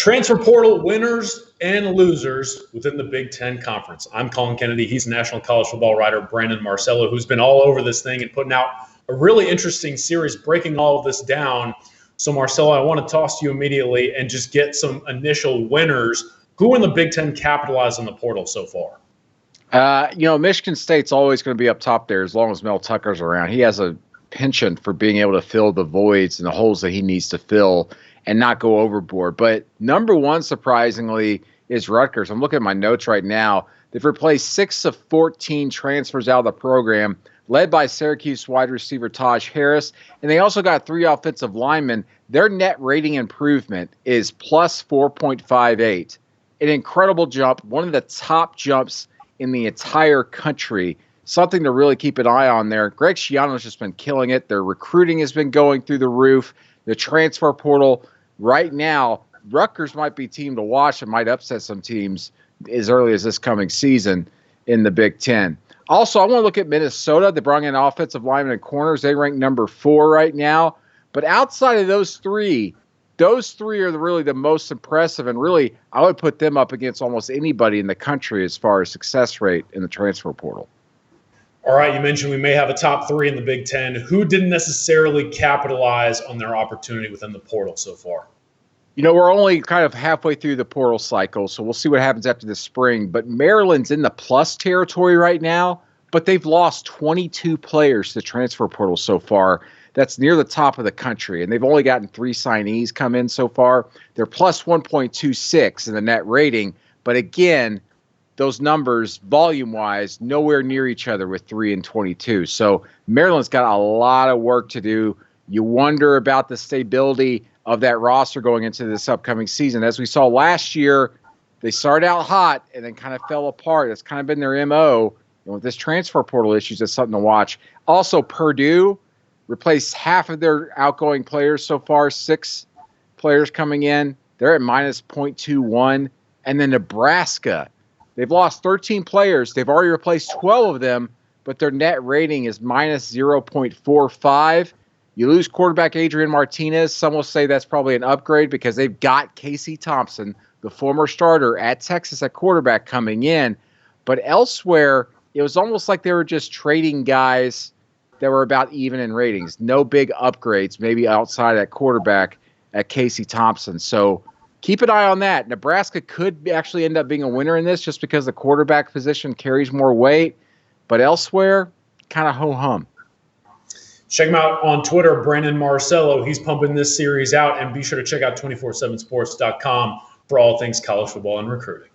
Transfer portal winners and losers within the Big Ten Conference. I'm Colin Kennedy. He's national college football writer Brandon Marcello, who's been all over this thing and putting out a really interesting series breaking all of this down. So, Marcello, I want to toss to you immediately and just get some initial winners. Who in the Big Ten capitalized on the portal so far? Michigan State's always going to be up top there as long as Mel Tucker's around. He has a penchant for being able to fill the voids and the holes that he needs to fill and not go overboard. But number one, surprisingly, is Rutgers. I'm looking at my notes right now. They've replaced 6 of 14 transfers out of the program, led by Syracuse wide receiver Taj Harris. And they also got 3 offensive linemen. Their net rating improvement is plus 4.58. An incredible jump, one of the top jumps in the entire country. Something to really keep an eye on there. Greg Schiano has just been killing it. Their recruiting has been going through the roof. The transfer portal right now, Rutgers might be a team to watch and might upset some teams as early as this coming season in the Big Ten. Also, I want to look at Minnesota. They brought in offensive linemen and corners. They rank number 4 right now. But outside of those three are really the most impressive. And really, I would put them up against almost anybody in the country as far as success rate in the transfer portal. All right, you mentioned we may have a top 3 in the Big Ten. Who didn't necessarily capitalize on their opportunity within the portal so far? We're only kind of halfway through the portal cycle, so we'll see what happens after the spring. But Maryland's in the plus territory right now, but they've lost 22 players to the transfer portal so far. That's near the top of the country, and they've only gotten 3 signees come in so far. They're plus 1.26 in the net rating, but again, those numbers, volume-wise, nowhere near each other with 3 and 22. So Maryland's got a lot of work to do. You wonder about the stability of that roster going into this upcoming season. As we saw last year, they started out hot and then kind of fell apart. That's kind of been their MO. And with this transfer portal issues, it's something to watch. Also, Purdue replaced half of their outgoing players so far, 6 players coming in. They're at minus 0.21. And then Nebraska, they've lost 13 players. They've already replaced 12 of them, but their net rating is minus 0.45. You lose quarterback Adrian Martinez. Some will say that's probably an upgrade because they've got Casey Thompson, the former starter at Texas at quarterback, coming in. But elsewhere, it was almost like they were just trading guys that were about even in ratings. No big upgrades, maybe outside at quarterback at Casey Thompson. So keep an eye on that. Nebraska could actually end up being a winner in this just because the quarterback position carries more weight. But elsewhere, kind of ho-hum. Check him out on Twitter, Brandon Marcello. He's pumping this series out. And be sure to check out 247sports.com for all things college football and recruiting.